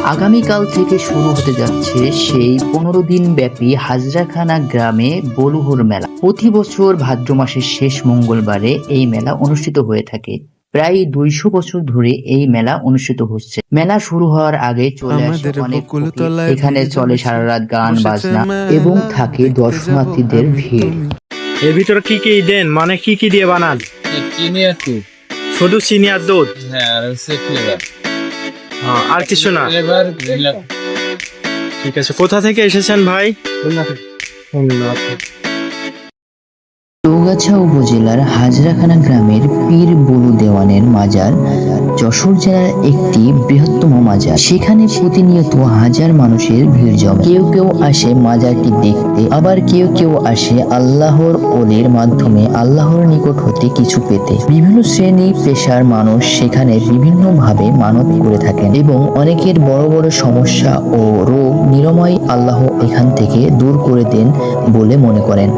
আগামীকাল থেকে শুরু হতে যাচ্ছে সেই 15 দিন ব্যাপী হাজরাখানা গ্রামে বলুহুর মেলা। প্রতি বছর ভাদ্র মাসের শেষ মঙ্গলবারে এই মেলা অনুষ্ঠিত হয়ে থাকে। প্রায় 200 বছর ধরে এই মেলা অনুষ্ঠিত হচ্ছে। মেলা শুরু হওয়ার আগে চলে আসে অনেক ফকির। এখানে চলে সারা রাত গান বাজনা এবং থাকে দর্শনার্থীদের ভিড়। এর ভিতরে কি কি দেন, মানে কি কি দিয়ে বানান? চিনি আর দুধ। শুধু চিনি আর দুধ? হ্যাঁ, আর হচ্ছে ফ্লেভার। আর কিছু না? ফ্লেভার ঠিক আছে। কোথা থেকে এসেছেন ভাই? খুলনা। চৌগাছা উপজেলার হাজরাখানা গ্রামের পীর বলু দেওয়ানের মাজার যশোর জেলার একটি বৃহত্তম মাজার। সেখানে প্রতিনিয়ত হাজার মানুষের ভিড় জমে। কেউ কেউ আসে মাজারটি দেখতে, আবার কেউ কেউ আসে আল্লাহর ওলির মাধ্যমে আল্লাহর নিকট হতে কিছু পেতে। বিভিন্ন শ্রেণী পেশার মানুষ সেখানে বিভিন্ন ভাবে মানত করে থাকেন এবং অনেকের বড় বড় সমস্যা ও রোগ নিরাময় আল্লাহ এখান থেকে দূর করে দেন বলে মনে করেন।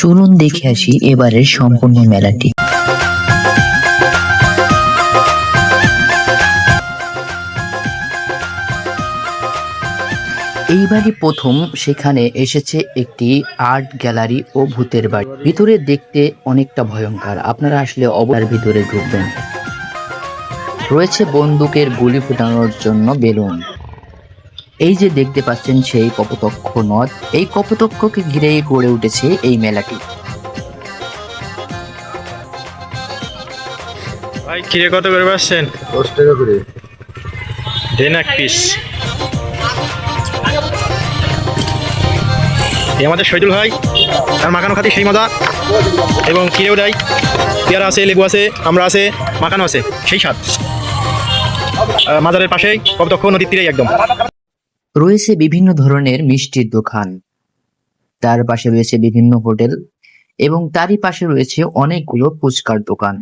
চলুন দেখে আসি এবারের সম্পূর্ণ মেলাটি। এইবারই প্রথম সেখানে এসেছে একটি আর্ট গ্যালারি ও ভূতের বাড়ি। ভিতরে দেখতে অনেকটা ভয়ঙ্কর, আপনারা আসলে অবতার ভিতরে ঢুকবেন। রয়েছে বন্দুকের গুলি ফোটানোর জন্য বেলুন। এই যে দেখতে পাচ্ছেন সেই কপোতক্ষ নদ, এই কপোতক্ষকে ঘিরেই গড়ে উঠেছে এই মেলাটি। ভাই কিরে কত করে পাচ্ছেন? 10 টাকা করে দেন এক পিস। এই আমাদের শহীদুল ভাই, তার মাখানো খাতি সেই মজা, এবং কিরেও দেয়। পেয়ারা আছে, লেবু আছে, আমরা আছে, মাখানো আছে, সেই স্বাদ। মাজারের পাশেই কপোতক্ষ নদীর তীরেই একদম। রয়েছে বিভিন্ন ধরনের মিষ্টির দোকান, তার পাশে রয়েছে বিভিন্ন হোটেল এবং তারই পাশে রয়েছে অনেকগুলো ফুচকার দোকান,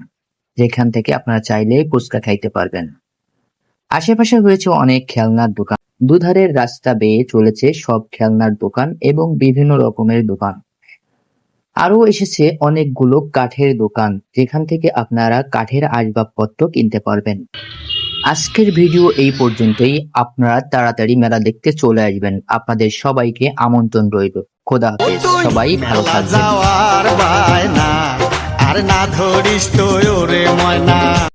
যেখান থেকে আপনারা চাইলে ফুচকা খাইতে পারবেন। আশেপাশে রয়েছে অনেক খেলনার দোকান। দুধারের রাস্তা বেয়ে চলেছে সব খেলনার দোকান এবং বিভিন্ন রকমের দোকান। আরো এসেছে অনেকগুলো কাঠের দোকান, যেখান থেকে আপনারা কাঠের আসবাবপত্র কিনতে পারবেন। আজকের ভিডিও এই পর্যন্তই। আপনারা তাড়াতাড়ি মেলা দেখতে চলে আসবেন। আপনাদের সবাইকে আমন্ত্রণ রইল। খোদা হাফেজ, সবাই ভালো থাকবেন। আর না ধরিস তো ওরে ময়না।